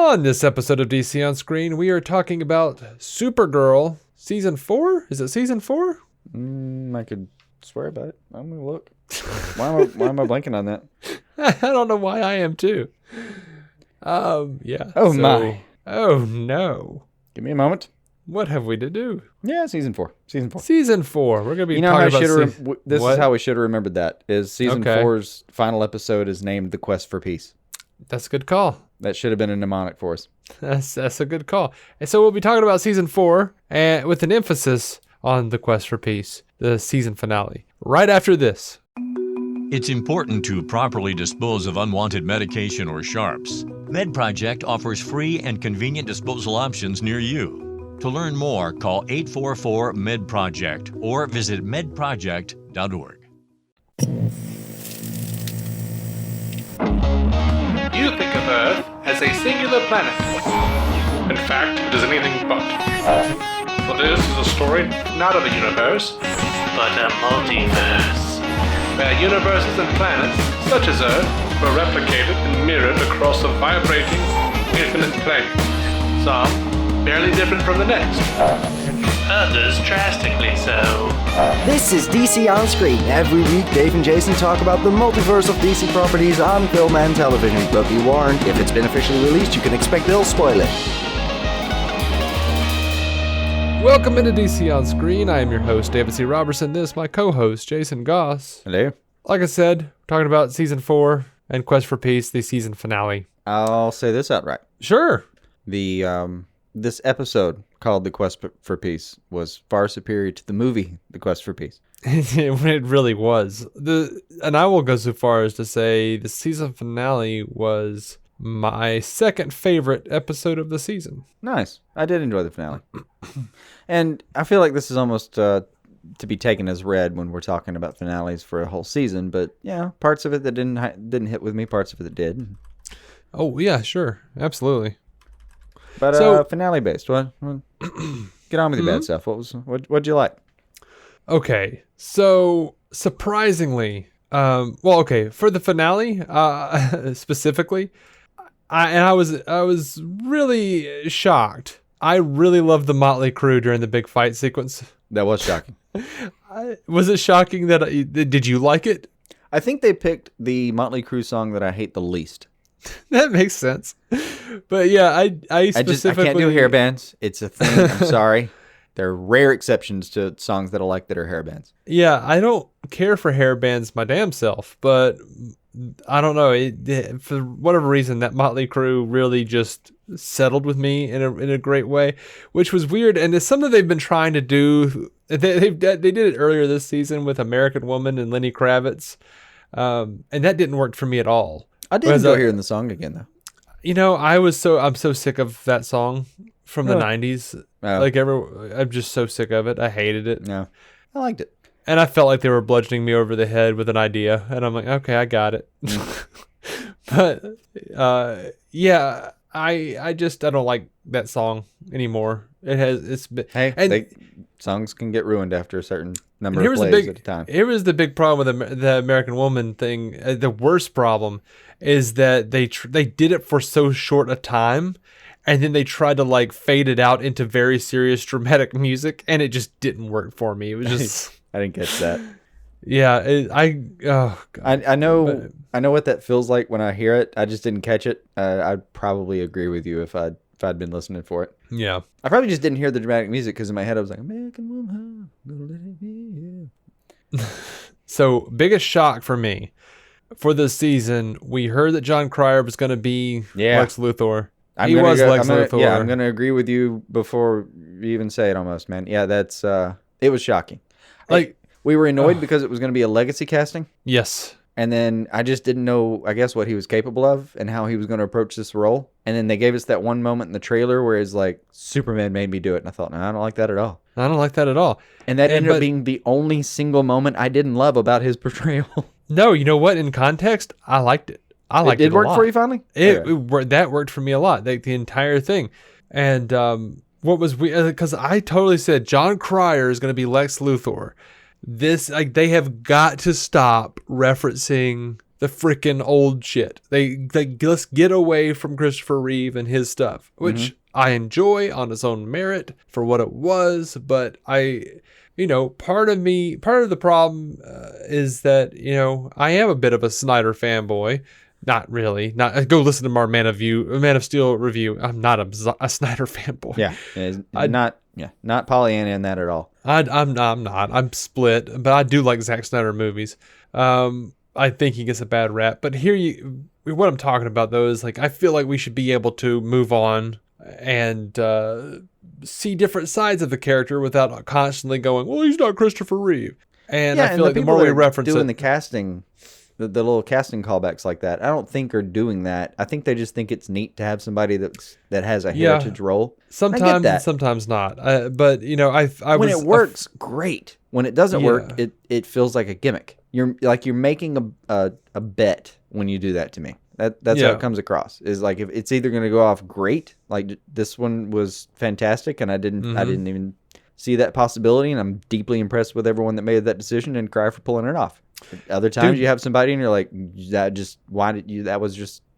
On this episode of DC On Screen, we are talking about Supergirl Season 4? Is it Season 4? I could swear about it. I'm going to look. Why am I blanking on that? I don't know why I am too. Yeah. My. Oh, no. Give me a moment. What have we to do? Yeah, Season 4. Season 4. We're going to be talking about... This is how we should have remembered that. Is Season 4's final episode is named The Quest for Peace. That's a good call. That should have been a mnemonic for us. That's a good call. And so we'll be talking about Season 4 and with an emphasis on The Quest for Peace, the season finale, right after this. It's important to properly dispose of unwanted medication or sharps. MedProject offers free and convenient disposal options near you. To learn more, call 844-MED-PROJECT or visit medproject.org. You think of Earth as a singular planet. In fact, it is anything but. For this is a story not of a universe, but a multiverse, where universes and planets, such as Earth, were replicated and mirrored across a vibrating, infinite plane. Some barely different from the next. Others drastically so. This is DC On Screen. Every week, Dave and Jason talk about the multiverse of DC properties on film and television. But be warned, if it's been officially released, you can expect they'll spoil it. Welcome into DC On Screen. I am your host, David C. Robertson. This is my co-host, Jason Goss. Hello. Like I said, we're talking about Season 4 and Quest for Peace, the season finale. I'll say this outright. Sure. This episode called The Quest for Peace was far superior to the movie The Quest for Peace. It really was. And I will go so far as to say the season finale was my second favorite episode of the season. Nice. I did enjoy the finale. And I feel like this is almost to be taken as read when we're talking about finales for a whole season. But yeah, parts of it that didn't hit with me, parts of it that did. Oh, yeah, sure. Absolutely. But so, finale based. What? Get on with your bad stuff. What'd you like? Okay, so surprisingly, for the finale specifically, I was really shocked. I really loved the Motley Crue during the big fight sequence. That was shocking. Was it shocking that did you like it? I think they picked the Motley Crue song that I hate the least. That makes sense. But yeah, I specifically... I can't do hair bands. It's a thing. I'm sorry. There are rare exceptions to songs that I like that are hair bands. Yeah, I don't care for hair bands my damn self, but I don't know. For whatever reason, that Motley Crue really just settled with me in a great way, which was weird. And it's something they've been trying to do. They did it earlier this season with American Woman and Lenny Kravitz. And that didn't work for me at all. I did enjoy hearing the song again, though. You know, I'm so sick of that song from the 90s. Oh. I'm just so sick of it. I hated it. No, I liked it. And I felt like they were bludgeoning me over the head with an idea. And I'm like, okay, I got it. But, yeah, I don't like that song anymore. Songs can get ruined after a certain number of plays at a time. Here was the big problem with the American Woman thing. The worst problem is that they did it for so short a time, and then they tried to fade it out into very serious dramatic music, and it just didn't work for me. It was just I didn't catch that. Yeah, I know what that feels like when I hear it. I just didn't catch it. I'd probably agree with you if I'd been listening for it. Yeah. I probably just didn't hear the dramatic music because in my head I was like, American Woman, gonna let it be, yeah. So, biggest shock for me for this season, we heard that Jon Cryer was going to be Lex Luthor. Lex Luthor. Yeah, I'm going to agree with you before you even say it almost, man. Yeah, that's it was shocking. We were annoyed because it was going to be a legacy casting. Yes. And then I just didn't know, I guess, what he was capable of and how he was going to approach this role. And then they gave us that one moment in the trailer where it's like, Superman made me do it. And I thought, no, I don't like that at all. I don't like that at all. And that ended up being the only single moment I didn't love about his portrayal. No, you know what? In context, I liked it. It did work for you finally? That worked for me a lot, the entire thing. And what was weird, because I totally said Jon Cryer is going to be Lex Luthor. They have got to stop referencing the freaking old shit. They let's get away from Christopher Reeve and his stuff, which I enjoy on its own merit for what it was. But part of the problem is that, I am a bit of a Snyder fanboy. Not really. Not go listen to our Man of Steel review. I'm not a Snyder fanboy. Yeah, not Pollyanna in that at all. I'm not. I'm split, but I do like Zack Snyder movies. I think he gets a bad rap, but what I'm talking about though is like I feel like we should be able to move on and see different sides of the character without constantly going, well, he's not Christopher Reeve. And I feel like the more we reference doing the casting, the little casting callbacks like that, I don't think are doing that. I think they just think it's neat to have somebody that has a heritage role. Sometimes and sometimes not. But when it works, great. When it doesn't work, it feels like a gimmick. You're making a bet when you do that to me. That's how it comes across. Is like if it's either going to go off great, like this one was fantastic, and I didn't even see that possibility, and I'm deeply impressed with everyone that made that decision and cry for pulling it off. Other times you have somebody and you're like, you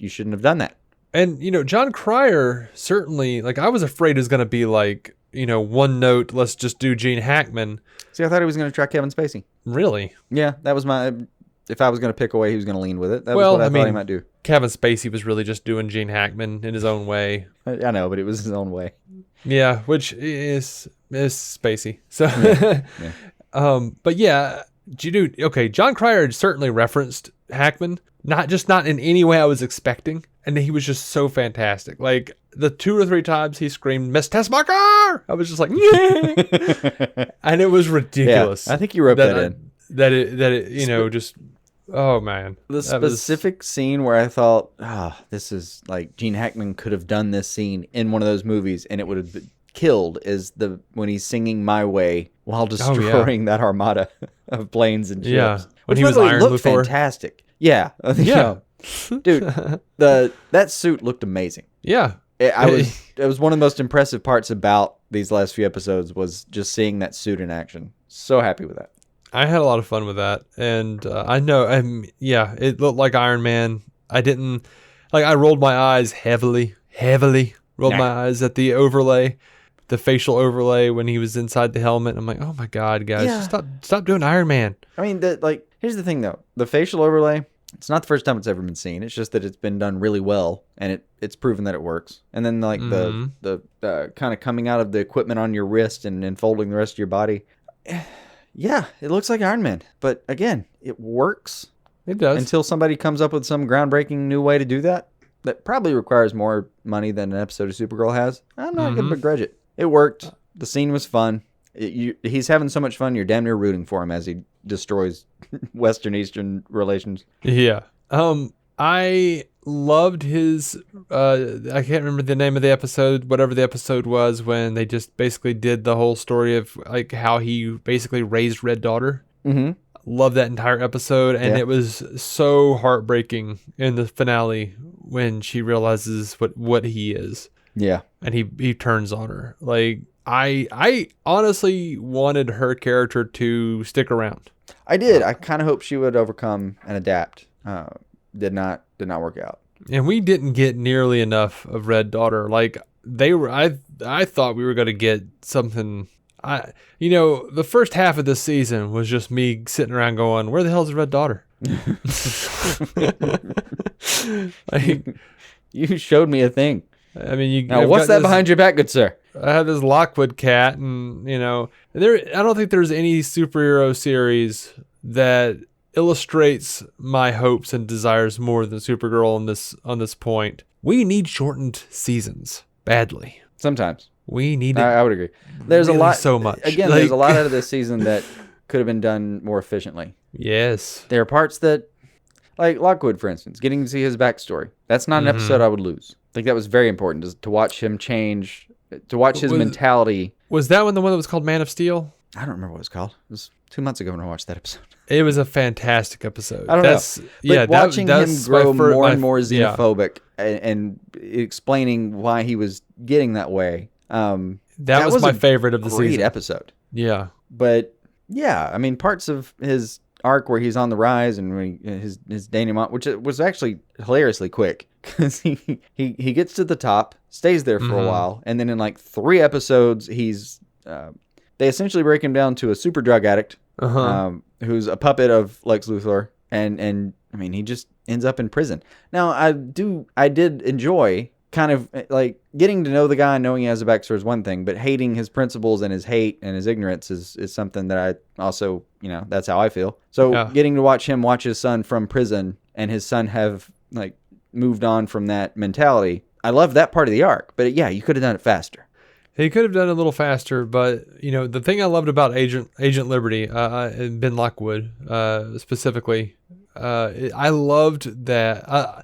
shouldn't have done that. And Jon Cryer certainly, like, I was afraid it was going to be like, one note, let's just do Gene Hackman. See, I thought he was going to try Kevin Spacey. Really? Yeah, that was if I was going to pick away, he was going to lean with it. That was what I thought he might do. Kevin Spacey was really just doing Gene Hackman in his own way. I know, but it was his own way. Yeah, which is Spacey. So, but yeah, Jon Cryer certainly referenced Hackman, not in any way I was expecting, and he was just so fantastic. Like the 2 or 3 times he screamed "Miss Tessmacher," I was just like, yeah, and it was ridiculous. Yeah, I think you wrote that in. That it just. Oh man, the specific scene where I thought, this is like Gene Hackman could have done this scene in one of those movies and it would have been killed is when he's singing "My Way" while destroying that armada of planes and ships. Yeah, when he was Iron Luthor. Fantastic. Yeah, dude, that suit looked amazing. Yeah, it was one of the most impressive parts about these last few episodes was just seeing that suit in action. So happy with that. I had a lot of fun with that, and I know, it looked like Iron Man. I didn't, I rolled my eyes heavily, rolled my eyes at the overlay, the facial overlay when he was inside the helmet. I'm like, oh my God, guys, just stop doing Iron Man. I mean, here's the thing though, the facial overlay, it's not the first time it's ever been seen. It's just that it's been done really well, and it's proven that it works. And then the kind of coming out of the equipment on your wrist and enfolding the rest of your body. Yeah, it looks like Iron Man, but again, it works. It does. Until somebody comes up with some groundbreaking new way to do that probably requires more money than an episode of Supergirl has. I'm not going to begrudge it. It worked. The scene was fun. He's having so much fun, you're damn near rooting for him as he destroys Western-Eastern relations. Yeah. I loved his, I can't remember the name of the episode, whatever the episode was, when they just basically did the whole story of like how he basically raised Red Daughter. Mm-hmm. Love that entire episode, and it was so heartbreaking in the finale when she realizes what he is. Yeah. And he turns on her. Like, I honestly wanted her character to stick around. I did. I kind of hoped she would overcome and adapt. Did not work out. And we didn't get nearly enough of Red Daughter. Like I thought we were going to get something. The first half of this season was just me sitting around going, "Where the hell is the Red Daughter?" You showed me a thing. I mean, what's that behind your back, good sir? I have this Lockwood cat, and I don't think there's any superhero series that illustrates my hopes and desires more than Supergirl on this point. We need shortened seasons badly. Sometimes we need it. I would agree. There's really a lot. So much. Again, there's a lot out of this season that could have been done more efficiently. Yes. There are parts that, like Lockwood, for instance, getting to see his backstory. That's not an episode I would lose. I think that was very important to watch him change, to watch his mentality. Was that the one that was called Man of Steel? I don't remember what it was called. It was 2 months ago when I watched that episode. It was a fantastic episode. I don't know. But watching him grow more and more xenophobic and explaining why he was getting that way. That was my favorite of the season. Great episode. Yeah. But yeah, I mean, parts of his arc where he's on the rise and when his denouement, which was actually hilariously quick because he gets to the top, stays there for a while, and then in like 3 episodes, they essentially break him down to a super drug addict who's a puppet of Lex Luthor, and I mean he just ends up in prison. Now I did enjoy kind of like getting to know the guy and knowing he has a backstory is one thing, but hating his principles and his hate and his ignorance is something that I also, that's how I feel. So getting to watch him watch his son from prison and his son have like moved on from that mentality, I love that part of the arc. But yeah, you could have done it faster. He could have done it a little faster, but the thing I loved about Agent Liberty and Ben Lockwood specifically, I loved that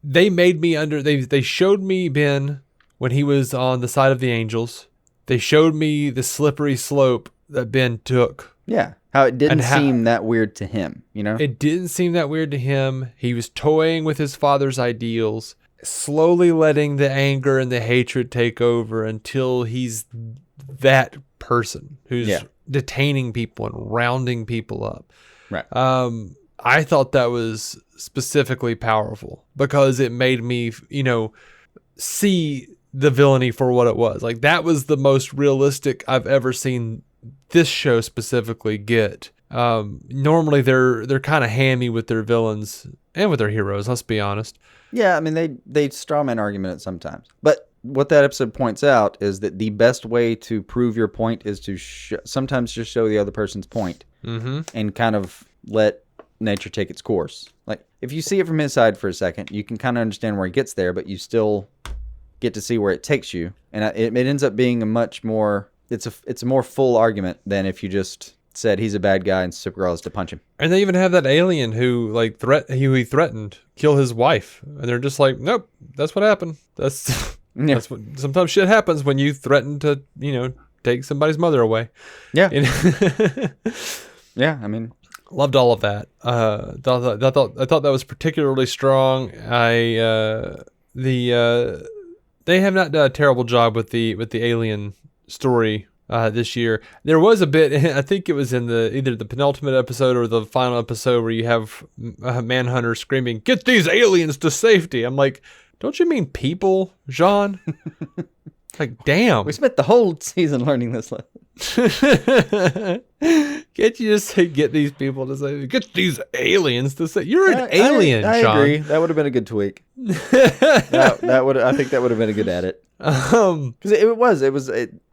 they made me they showed me Ben when he was on the side of the Angels. They showed me the slippery slope that Ben took. Yeah, how it didn't seem that weird to him. It didn't seem that weird to him. He was toying with his father's ideals, slowly letting the anger and the hatred take over until he's that person who's detaining people and rounding people up. Right. I thought that was specifically powerful because it made me, see the villainy for what it was. Like that was the most realistic I've ever seen this show specifically get. Normally they're kind of hammy with their villains and with their heroes. Let's be honest. Yeah, I mean, they strawman argument it sometimes. But what that episode points out is that the best way to prove your point is to sometimes just show the other person's point and kind of let nature take its course. Like, if you see it from his side for a second, you can kind of understand where he gets there, but you still get to see where it takes you. And it ends up being a much more, it's a more full argument than if you just said he's a bad guy and Supergirl is to punch him. And they even have that alien who he threatened kill his wife, and they're just like, nope, that's what happened. That's what sometimes shit happens when you threaten to take somebody's mother away. Yeah. Yeah, I mean, loved all of that. I thought that was particularly strong. They have not done a terrible job with the alien story this year. There was a bit, I think it was in either the penultimate episode or the final episode, where you have Manhunter screaming, "Get these aliens to safety!" I'm like, don't you mean people, Jon? Like, damn. We spent the whole season learning this lesson. Can't you just say, get these people to say, get these aliens to say? You're an alien, I Jon. agree. That would have been a good tweak. that would. I think that would have been a good edit. Because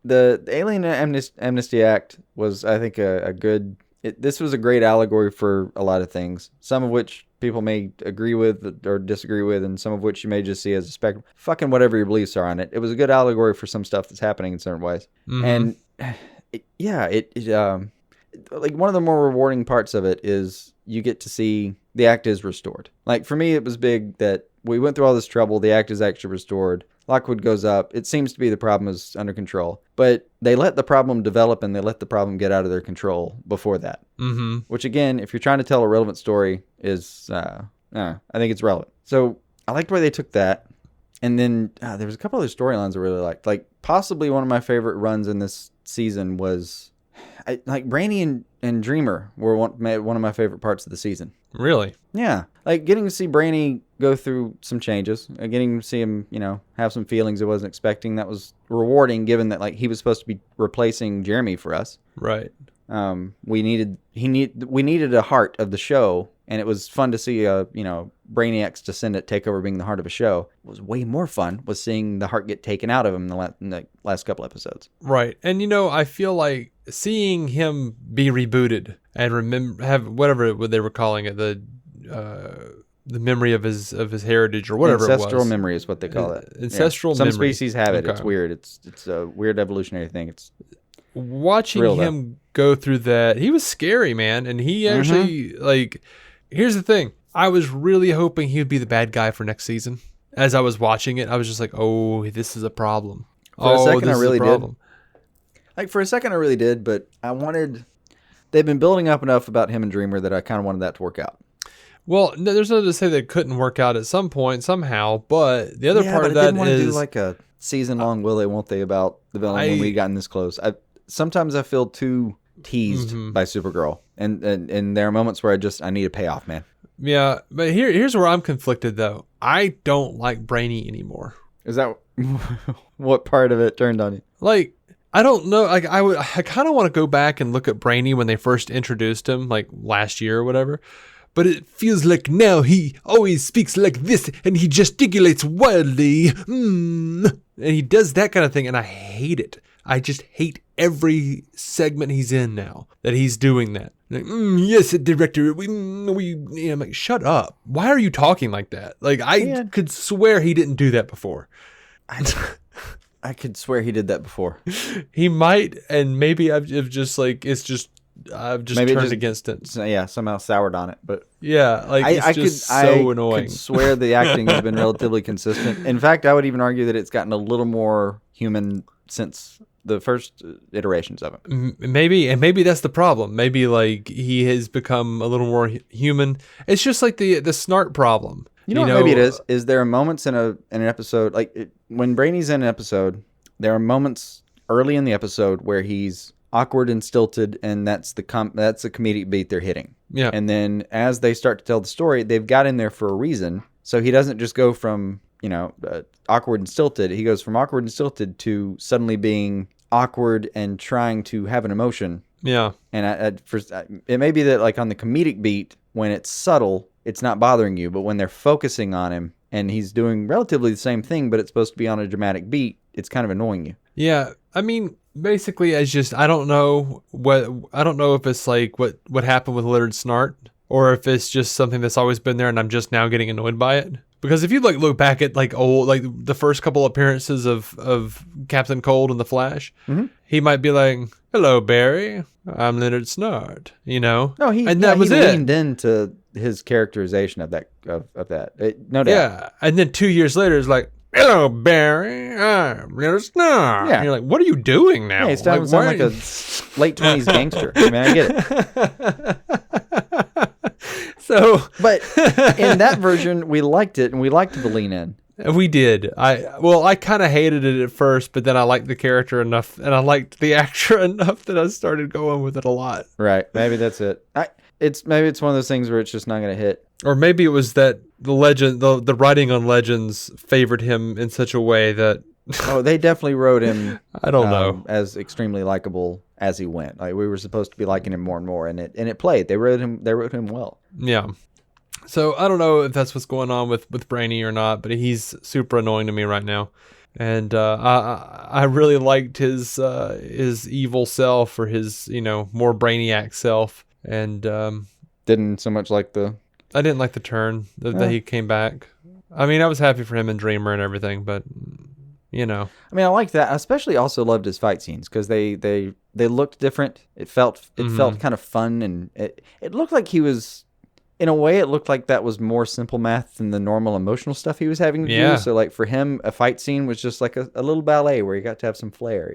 the Alien Amnesty Act was, I think, a good. This was a great allegory for a lot of things. Some of which people may agree with or disagree with, and some of which you may just see as a spectrum. Fucking whatever your beliefs are on it. It was a good allegory for some stuff that's happening in certain ways. And like one of the more rewarding parts of it is you get to see the act is restored. Like for me, it was big that we went through all this trouble. The act is actually restored. Lockwood goes up. It seems to be the problem is under control, but they let the problem develop and they let the problem get out of their control before that. Which again, if you're trying to tell a relevant story, is I think it's relevant. So I liked where they took that. And then there was a couple other storylines I really liked. Like possibly one of my favorite runs in this season was like Brainy and Dreamer were one of my favorite parts of the season. Really? Yeah. Like getting to see Brainy go through some changes, getting to see him, have some feelings I wasn't expecting. That was rewarding given that like he was supposed to be replacing Jeremy for us. Right. We needed a heart of the show, and it was fun to see Brainiac's descendant take over being the heart of a show. What was way more fun was seeing the heart get taken out of him in the last couple episodes. Right. And I feel like seeing him be rebooted and have whatever they were calling it, the memory of his heritage or whatever it was. Ancestral memory is what they call it. Ancestral memory. Some species have it. Okay. It's weird. It's a weird evolutionary thing. It's watching him go through that. He was scary, man. And he actually here's the thing. I was really hoping he would be the bad guy for next season. As I was watching it, I was just like, oh, this is a problem. For a second, I really did. Like, for a second, I really did, but they've been building up enough about him and Dreamer that I kind of wanted that to work out. Well, no, there's nothing to say that it couldn't work out at some point, somehow, but the other part of that is... I didn't want to do like a season-long will they, won't they about the villain when we gotten this close. Sometimes I feel too teased by Supergirl, and there are moments where I need a payoff, man. Yeah, but here's where I'm conflicted though. I don't like Brainy anymore. Is that what part of it turned on you? Like, I don't know. Like, I kind of want to go back and look at Brainy when they first introduced him, like last year or whatever. But it feels like now he always speaks like this, and he gesticulates wildly, and he does that kind of thing, and I hate it. I just hate every segment he's in now that he's doing that. Like, yes, director, I'm like, shut up. Why are you talking like that? Like, I could swear he didn't do that before. I could swear he did that before. He might, and maybe I've just like, I've just turned against it. Somehow soured on it, but yeah, like it's just so annoying. I could swear the acting has been relatively consistent. In fact, I would even argue that it's gotten a little more human since the first iterations of it. Maybe that's the problem. Maybe like he has become a little more human. It's just like the snart problem. You know what maybe it is? Is there are moments in an episode, like when Brainy's in an episode, there are moments early in the episode where he's awkward and stilted, and that's the comedic beat they're hitting. Yeah. And then as they start to tell the story, they've got in there for a reason. So he doesn't just go from, awkward and stilted. He goes from awkward and stilted to suddenly being awkward and trying to have an emotion. Yeah. And it may be that like on the comedic beat, when it's subtle, it's not bothering you. But when they're focusing on him and he's doing relatively the same thing, but it's supposed to be on a dramatic beat, it's kind of annoying you. Yeah. I mean, basically, I don't know if it's like what happened with Leonard Snart, or if it's just something that's always been there and I'm just now getting annoyed by it. Because if you like look back at like the first couple appearances of Captain Cold and the Flash, he might be like, "Hello, Barry, I'm Leonard Snart," No, he leaned into his characterization of that no doubt. Yeah, and then 2 years later, it's like, "Hello, Barry, I'm Leonard Snart." Yeah. And you're like, "What are you doing now?" Yeah, he's starting to sound like a late 20s gangster. I mean, I get it. So, but in that version, we liked it, and we liked the lean in. We did. I kind of hated it at first, but then I liked the character enough, and I liked the actor enough that I started going with it a lot. Right. Maybe that's it. Maybe it's one of those things where it's just not going to hit. Or maybe it was that the writing on Legends favored him in such a way that. Oh, they definitely wrote him. I don't know, as extremely likable as he went. Like we were supposed to be liking him more and more, and it played. They wrote him well. Yeah. So I don't know if that's what's going on with Brainy or not, but he's super annoying to me right now. And I really liked his evil self, or his more Brainiac self, and didn't so much like I didn't like the turn that he came back. I mean, I was happy for him and Dreamer and everything, but I mean, I like that. I especially also loved his fight scenes because they looked different. It felt kind of fun, and it looked like he was. In a way, it looked like that was more simple math than the normal emotional stuff he was having to do. So, like, for him, a fight scene was just like a little ballet where he got to have some flair,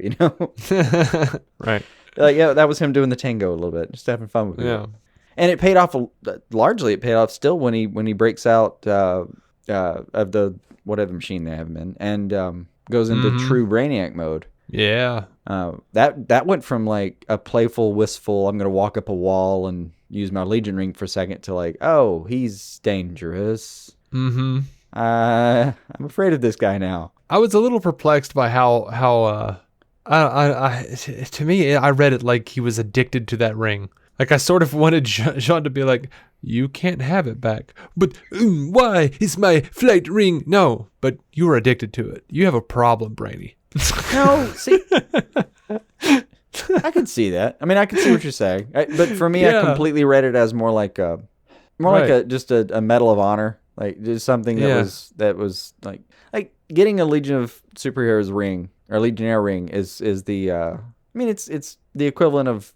Right. Like, yeah, that was him doing the tango a little bit, just having fun with it. Yeah. And it paid off, largely it paid off still when he breaks out of the whatever machine they have him in and goes into true Brainiac mode. Yeah. That went from, like, a playful, wistful, I'm going to walk up a wall and use my Legion ring for a second to like, oh, he's dangerous. I'm afraid of this guy now. I was a little perplexed by how to me, I read it like he was addicted to that ring. Like I sort of wanted Jean to be like, you can't have it back. But why? It's my flight ring. No, but you were addicted to it. You have a problem, Brainy. No, see. I could see that. I mean, I could see what you're saying. But for me, I completely read it as more like just a medal of honor, like just something that was like getting a Legion of Superheroes ring or Legionnaire ring is the. I mean, it's the equivalent of.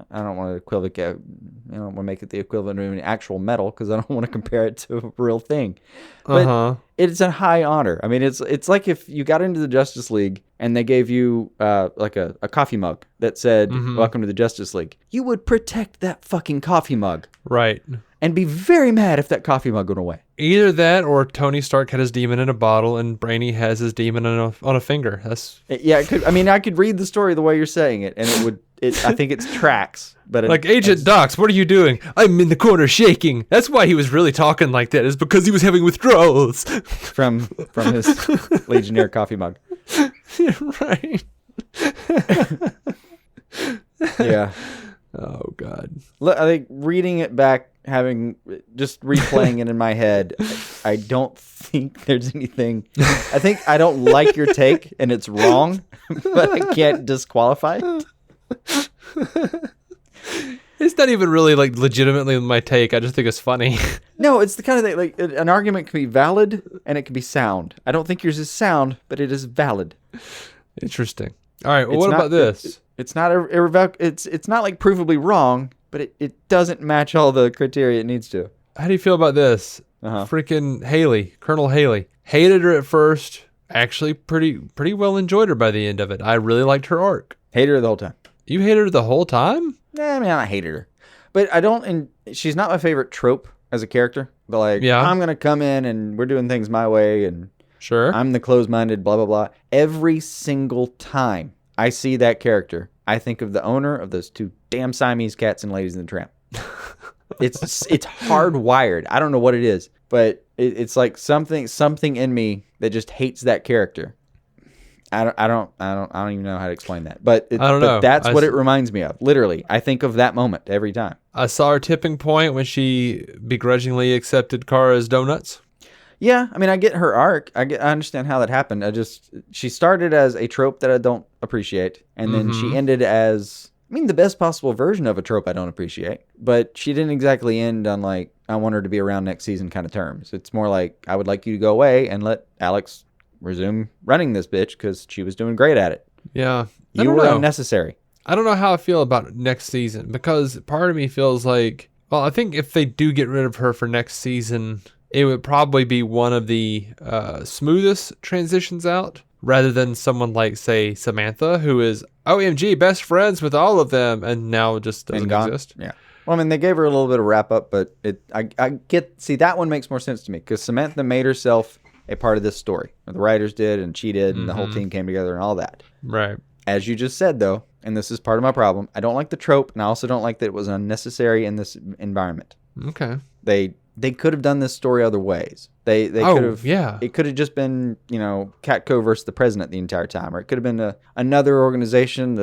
I don't want to make it the equivalent of an actual medal because I don't want to compare it to a real thing. But it's a high honor. I mean, it's like if you got into the Justice League and they gave you like a coffee mug that said, "Welcome to the Justice League." You would protect that fucking coffee mug. Right. And be very mad if that coffee mug went away. Either that or Tony Stark had his demon in a bottle and Brainy has his demon on a finger. That's yeah. I could read the story the way you're saying it, and I think it's tracks. But Like, Agent Docs, what are you doing? I'm in the corner shaking. That's why he was really talking like that, is because he was having withdrawals. from his Legionnaire coffee mug. Right. Yeah. Oh, God. Look, I think reading it back, just replaying it in my head, I don't think there's anything. I think I don't like your take, and it's wrong, but I can't disqualify it. It's not even really, like, legitimately my take. I just think it's funny. No, it's the kind of thing, like, an argument can be valid, and it can be sound. I don't think yours is sound, but it is valid. Interesting. All right, well, It's what not- about this? It's not it's not like provably wrong, but it doesn't match all the criteria it needs to. How do you feel about this? Uh-huh. Freaking Haley, Colonel Haley. Hated her at first. Actually, pretty well enjoyed her by the end of it. I really liked her arc. Hated her the whole time. You hated her the whole time? I mean, I hated her, but I don't. And she's not my favorite trope as a character. But like, Yeah. I'm gonna come in and we're doing things my way, and Sure. I'm the closed-minded, blah blah blah. Every single time I see that character, I think of the owner of those two damn Siamese cats in Ladies and the Tramp. It's hardwired. I don't know what it is, but it's like something in me that just hates that character. I don't even know how to explain that. But I don't know. That's what it reminds me of. Literally, I think of that moment every time. I saw her tipping point when she begrudgingly accepted Kara's donuts. Yeah, I mean, I get her arc. I understand how that happened. She started as a trope that I don't appreciate, and then she ended as, I mean, the best possible version of a trope I don't appreciate. But she didn't exactly end on like, I want her to be around next season kind of terms. It's more like, I would like you to go away and let Alex resume running this bitch because she was doing great at it. Yeah. You were unnecessary. I don't know how I feel about next season, because part of me feels like, well, I think if they do get rid of her for next season, it would probably be one of the smoothest transitions out, rather than someone like, say, Samantha, who is OMG best friends with all of them and now just doesn't exist. Yeah. Well, I mean, they gave her a little bit of wrap up, but that one makes more sense to me because Samantha made herself a part of this story. The writers did, and she did, and the whole team came together and all that. Right. As you just said, though, and this is part of my problem, I don't like the trope, and I also don't like that it was unnecessary in this environment. Okay. They could have done this story other ways. They could have. Yeah. It could have just been, Catco versus the president the entire time, or it could have been another organization,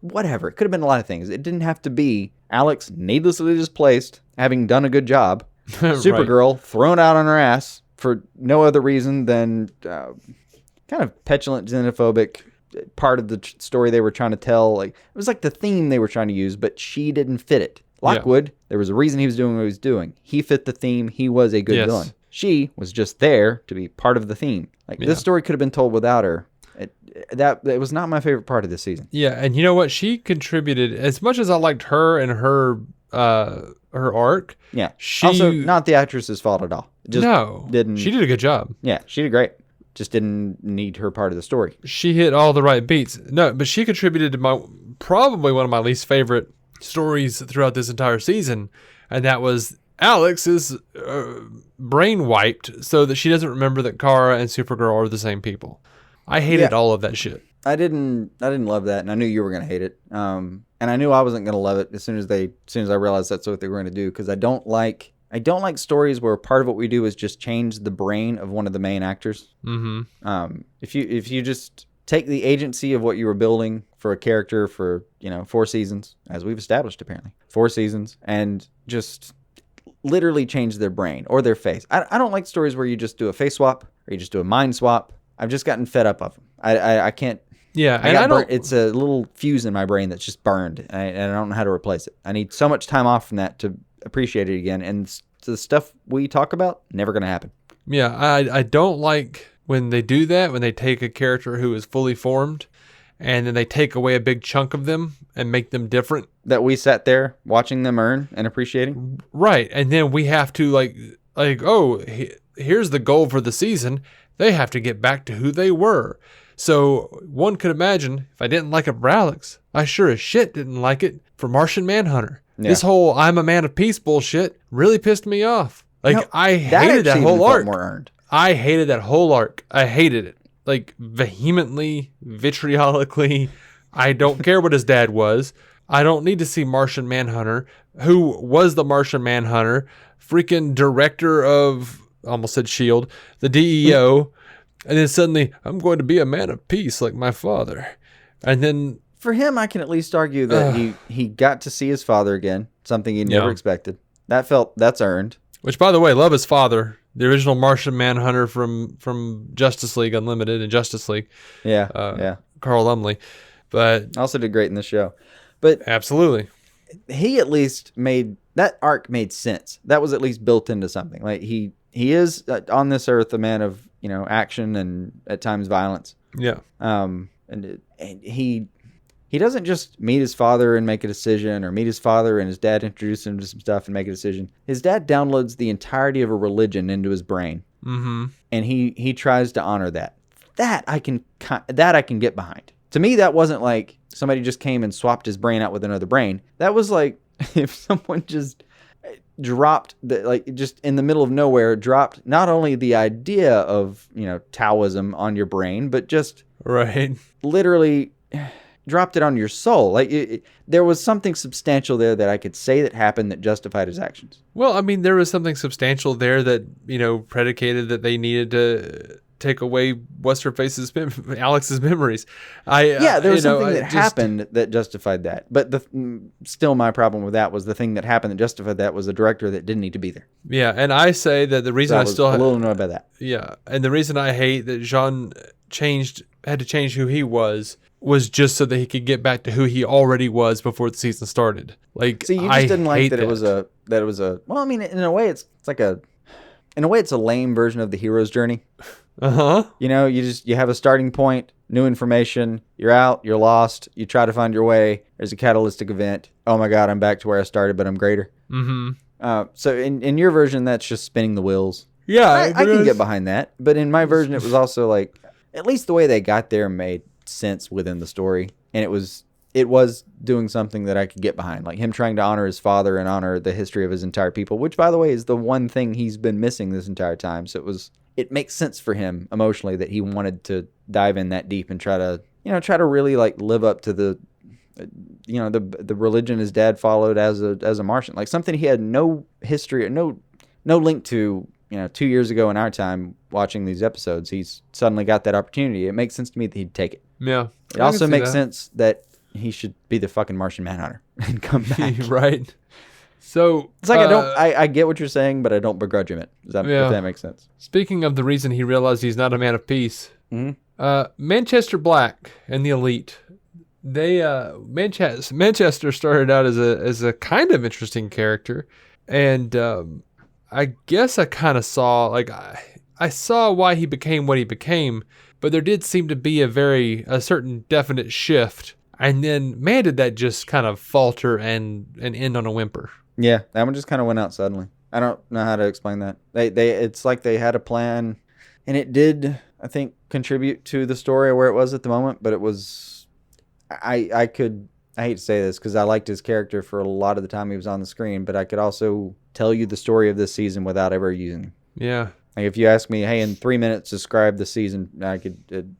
whatever. It could have been a lot of things. It didn't have to be Alex needlessly displaced, having done a good job, Supergirl thrown out on her ass for no other reason than kind of petulant, xenophobic part of the story they were trying to tell. Like, it was like the theme they were trying to use, but she didn't fit it. Lockwood, there was a reason he was doing what he was doing. He fit the theme. He was a good villain. She was just there to be part of the theme. Like, this story could have been told without her. It was not my favorite part of this season. Yeah, and you know what? She contributed, as much as I liked her and her arc. Yeah. She also, not the actress's fault at all. Just she did a good job. Yeah, she did great. Just didn't need her part of the story. She hit all the right beats. No, but she contributed to probably one of my least favorite stories throughout this entire season, and that was Alex is brain wiped so that she doesn't remember that Kara and Supergirl are the same people. I hated all of that shit. I didn't love that, and I knew you were gonna hate it. And I knew I wasn't gonna love it as soon as I realized that's what they were gonna do, because I don't like stories where part of what we do is just change the brain of one of the main actors. Mm-hmm. If you just take the agency of what you were building for a character for 4 seasons, as we've established apparently 4 seasons, and just literally change their brain or their face. I don't like stories where you just do a face swap or you just do a mind swap. I've just gotten fed up of them. I can't. Yeah, it's a little fuse in my brain that's just burned, and I don't know how to replace it. I need so much time off from that to appreciate it again. And the stuff we talk about, never going to happen. Yeah, I don't like when they do that, when they take a character who is fully formed and then they take away a big chunk of them and make them different. That we sat there watching them earn and appreciating. Right, and then we have to here's the goal for the season. They have to get back to who they were. So one could imagine, if I didn't like it for Alex, I sure as shit didn't like it for Martian Manhunter. Yeah. This whole I'm a man of peace bullshit really pissed me off. I hated that whole arc. More earned. I hated that whole arc. I hated it. Like, vehemently, vitriolically, I don't care what his dad was. I don't need to see Martian Manhunter. Who was the Martian Manhunter? Freaking director of, almost said S.H.I.E.L.D., the DEO. And then suddenly, I'm going to be a man of peace like my father. And then... For him, I can at least argue that he got to see his father again, something he never expected. That's earned. Which, by the way, love his father. The original Martian Manhunter from Justice League Unlimited and Justice League. Yeah. Carl Lumley. But Also did great in the show. But absolutely. He at least that arc made sense. That was at least built into something. Like he is on this earth a man of, action and at times violence. Yeah. And he doesn't just meet his father and make a decision, or meet his father and his dad introduce him to some stuff and make a decision. His dad downloads the entirety of a religion into his brain. Mm-hmm. And he tries to honor that. That I can get behind. To me, that wasn't like somebody just came and swapped his brain out with another brain. That was like if someone just dropped just in the middle of nowhere, dropped not only the idea of, Taoism on your brain, but just literally dropped it on your soul. Like there was something substantial there that I could say that happened that justified his actions. Well, I mean, there was something substantial there that, predicated that they needed to take away what's-her-face's Alex's memories. There was something that happened that justified that. But still my problem with that was the thing that happened that justified that was a director that didn't need to be there. Yeah, and I say that the reason I was a little annoyed by that. Yeah, and the reason I hate that Jon had to change who he was just so that he could get back to who he already was before the season started. Like, so you just didn't like that it was a well, I mean, in a way it's a lame version of the hero's journey. Uh-huh. You have a starting point, new information, you're out, you're lost, you try to find your way, there's a catalytic event. Oh my God, I'm back to where I started, but I'm greater. Mm-hmm. So in your version, that's just spinning the wheels. Yeah. I can get behind that. But in my version, it was also like, at least the way they got there made sense within the story. And it was doing something that I could get behind, like him trying to honor his father and honor the history of his entire people, which, by the way, is the one thing he's been missing this entire time. So it makes sense for him emotionally that he wanted to dive in that deep and try to really like live up to the religion his dad followed as a Martian, like something he had no history or no link to. 2 years ago in our time watching these episodes, he's suddenly got that opportunity. It makes sense to me that he'd take it. Yeah. It also makes sense that he should be the fucking Martian Manhunter and come back. Right. So it's like I get what you're saying, but I don't begrudge him it. If that makes sense. Speaking of the reason he realized he's not a man of peace, Manchester Black and the Elite, they Manchester started out as a kind of interesting character, and I guess I kind of saw I saw why he became what he became, but there did seem to be a certain definite shift. And then, man, did that just kind of falter and end on a whimper. Yeah, that one just kind of went out suddenly. I don't know how to explain that. It's like they had a plan, and it did, I think, contribute to the story where it was at the moment. But it was, I hate to say this because I liked his character for a lot of the time he was on the screen, but I could also tell you the story of this season without ever using him. Yeah. Like if you ask me, hey, in 3 minutes, describe the season, I could,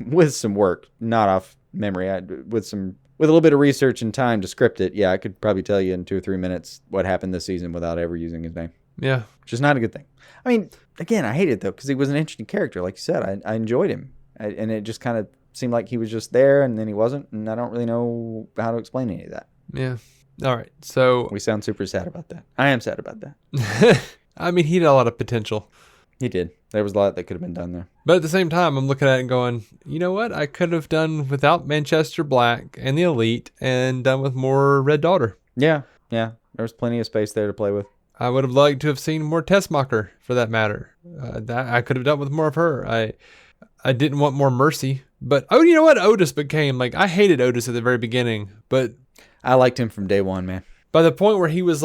with some work, not off memory, with a little bit of research and time to script it, I could probably tell you in 2 or 3 minutes what happened this season without ever using his name. Yeah. Which is not a good thing. I mean, again, I hate it though, because he was an interesting character. Like you said, I enjoyed him. And it just kind of seemed like he was just there and then he wasn't. And I don't really know how to explain any of that. Yeah. All right. So we sound super sad about that. I am sad about that. I mean, he had a lot of potential. He did. There was a lot that could have been done there. But at the same time, I'm looking at it and going, you know what? I could have done without Manchester Black and the Elite and done with more Red Daughter. Yeah. There was plenty of space there to play with. I would have liked to have seen more Tessmacher, for that matter. That I could have done with more of her. I didn't want more Mercy. But, you know what? Otis became, I hated Otis at the very beginning. But I liked him from day one, man. By the point where he was,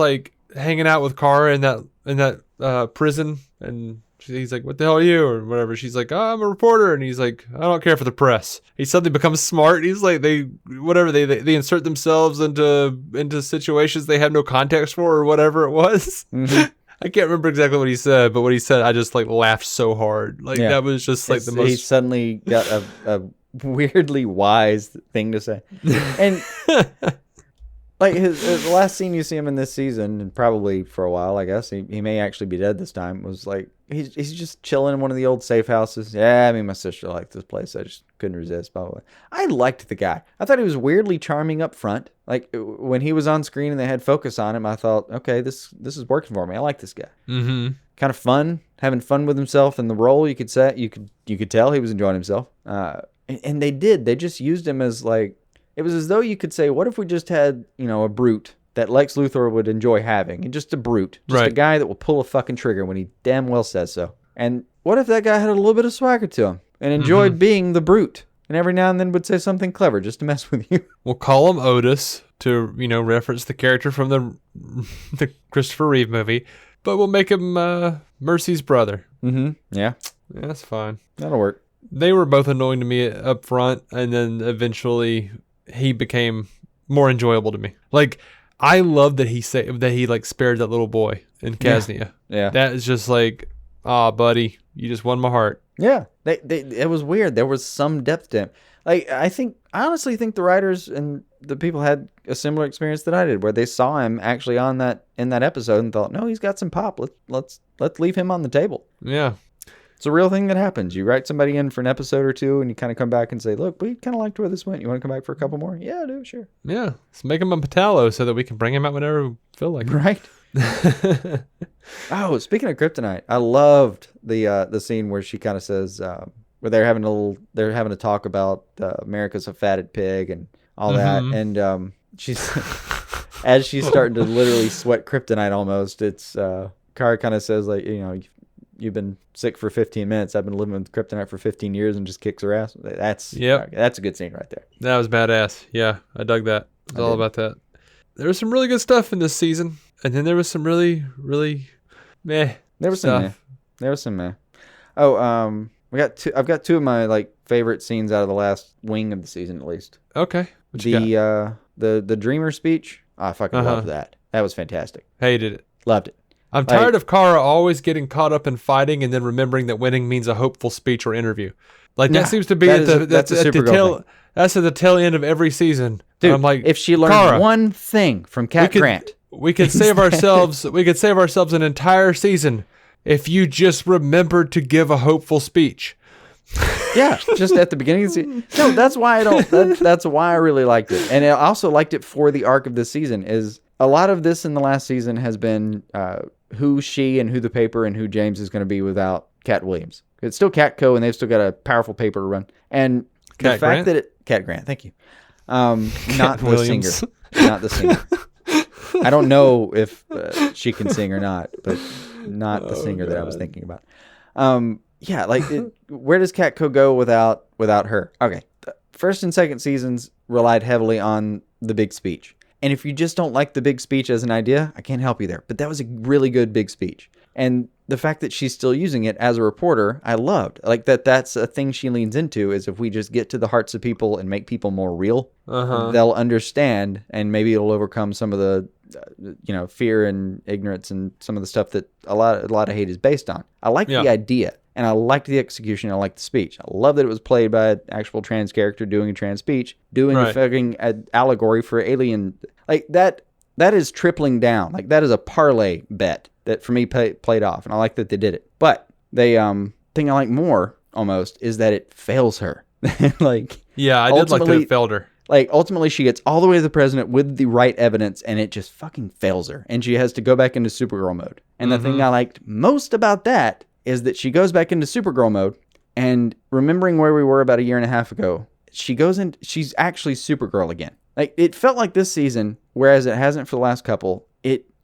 hanging out with Kara in that prison, and he's like, what the hell are you? Or whatever. She's like, oh, I'm a reporter. And he's like, I don't care for the press. He suddenly becomes smart. He's like, they insert themselves into situations they have no context for or whatever it was. Mm-hmm. I can't remember exactly what he said, but what he said, I just laughed so hard. That was just the most. He suddenly got weirdly wise thing to say. And like his last scene you see him in this season, and probably for a while, I guess he may actually be dead this time, was like he's just chilling in one of the old safe houses. Yeah, I mean, my sister liked this place. I just couldn't resist. Blah, blah, blah. I liked the guy. I thought he was weirdly charming up front. Like when he was on screen and they had focus on him, I thought, okay, this is working for me. I like this guy. Mm-hmm. Kind of fun, having fun with himself in the role. You could say you could tell he was enjoying himself. And they did. They just used him as like, it was as though you could say, what if we just had, a brute that Lex Luthor would enjoy having, and just a brute, just a guy that will pull a fucking trigger when he damn well says so. And what if that guy had a little bit of swagger to him and enjoyed being the brute, and every now and then would say something clever just to mess with you? We'll call him Otis to, reference the character from the Christopher Reeve movie, but we'll make him Mercy's brother. Mm-hmm. Yeah, that's fine. That'll work. They were both annoying to me up front, and then eventually he became more enjoyable to me. Like, I love that he spared that little boy in Casnia. Yeah. That is just like, buddy, you just won my heart. Yeah. It was weird. There was some depth to him. Like, I honestly think the writers and the people had a similar experience that I did, where they saw him actually in that episode and thought, no, he's got some pop. Let's leave him on the table. Yeah. It's a real thing that happens. You write somebody in for an episode or two, and you kind of come back and say, look, we kind of liked where this went. You want to come back for a couple more? Yeah, I do, sure. Yeah. Let's make him a Metallo so that we can bring him out whenever we feel like it. Right? Oh, speaking of kryptonite, I loved the scene where she kind of says, where they're having a talk about America's a fatted pig and all that. And she's, as she's starting to literally sweat kryptonite almost, it's, Kara kind of says, like, you've been sick for 15 minutes. I've been living with kryptonite for 15 years, and just kicks her ass. That's a good scene right there. That was badass. Yeah, I dug that. It was all about that. There was some really good stuff in this season, and then there was some really, really meh. There was stuff. some meh. Oh, I've got two of my favorite scenes out of the last wing of the season, at least. Okay. What you got? The Dreamer speech. I fucking love that. That was fantastic. Hated it. Loved it. I'm tired of Kara always getting caught up in fighting and then remembering that winning means a hopeful speech or interview. That seems to be that's at the tail end of every season. Dude, I'm like, if she learned one thing from Grant, we could save ourselves. We could save ourselves an entire season if you just remembered to give a hopeful speech. Yeah, just at the beginning of the season. No, that's why that's why I really liked it, and I also liked it for the arc of this season. Is a lot of this in the last season has been who she and who the paper and who James is going to be without Cat Williams. It's still Catco, and they've still got a powerful paper to run. And the fact that Cat Grant, thank you, not the singer, not the singer. I don't know if she can sing or not, but not the singer that I was thinking about. Yeah, where does Catco go without her? Okay, the first and second seasons relied heavily on the big speech. And if you just don't like the big speech as an idea, I can't help you there. But that was a really good big speech. And the fact that she's still using it as a reporter, I loved. That's a thing she leans into, is if we just get to the hearts of people and make people more real, they'll understand, and maybe it'll overcome some of the fear and ignorance and some of the stuff that a lot of hate is based on. I like the idea. And I liked the execution. I liked the speech. I love that it was played by an actual trans character doing a trans speech, doing a fucking allegory for alien. That is tripling down. That is a parlay bet that for me played off. And I like that they did it. But the thing I like more almost is that it fails her. Yeah, I did like that it failed her. Ultimately, she gets all the way to the president with the right evidence, and it just fucking fails her. And she has to go back into Supergirl mode. And the thing I liked most about that is that she goes back into Supergirl mode, and remembering where we were about a year and a half ago, she's actually Supergirl again. It felt like this season, whereas it hasn't for the last couple,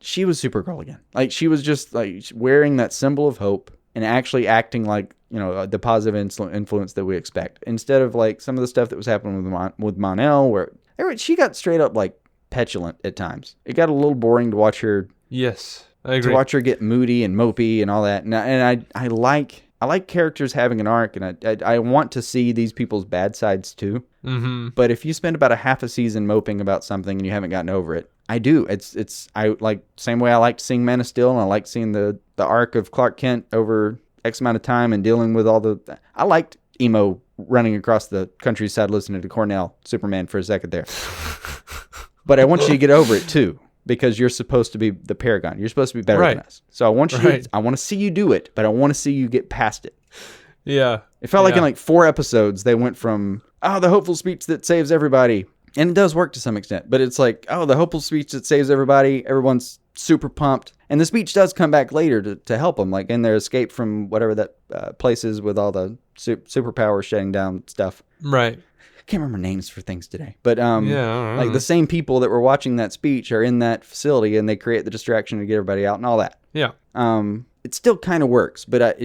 she was Supergirl again. She was just wearing that symbol of hope and actually acting like, the positive influence that we expect, instead of some of the stuff that was happening with Mon-El, where she got straight up petulant at times. It got a little boring to watch her. Yes. I agree. To watch her get moody and mopey and all that. And I like characters having an arc, and I want to see these people's bad sides too. Mm-hmm. But if you spend about a half a season moping about something and you haven't gotten over it, I do. I same way I liked seeing Man of Steel, and I liked seeing the arc of Clark Kent over X amount of time and dealing with all I liked emo running across the countryside listening to Cornell Superman for a second there. But I want you to get over it too, because you're supposed to be the paragon. You're supposed to be better than us. So I want you I want to see you do it, but I want to see you get past it. Yeah. It felt like in like 4 episodes, they went from, the hopeful speech that saves everybody. And it does work to some extent, but it's like, the hopeful speech that saves everybody. Everyone's super pumped. And the speech does come back later to help them, like in their escape from whatever that place is with all the superpowers shutting down stuff. Right. Can't remember names for things today, but yeah, like the same people that were watching that speech are in that facility, and they create the distraction to get everybody out and all that. Yeah. It still kind of works, but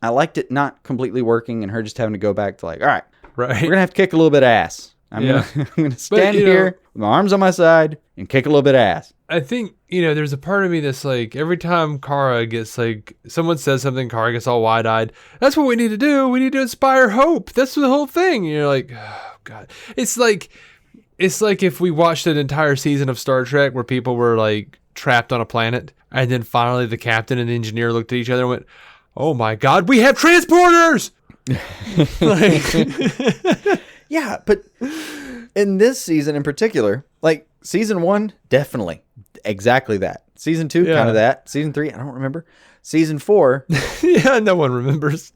I liked it not completely working, and her just having to go back to like, all right, we're gonna have to kick a little bit of ass. I'm gonna stand here with my arms on my side and kick a little bit of ass. I think, there's a part of me that's like, every time Kara gets like, someone says something, Kara gets all wide-eyed. That's what we need to do. We need to inspire hope. That's the whole thing. And you're like, oh, God. It's like if we watched an entire season of Star Trek where people were like trapped on a planet, and then finally the captain and the engineer looked at each other and went, oh my God, we have transporters! Yeah, but in this season in particular, like season 1, definitely exactly that. Season 2, kind of that. Season 3, I don't remember. Season 4, yeah, no one remembers.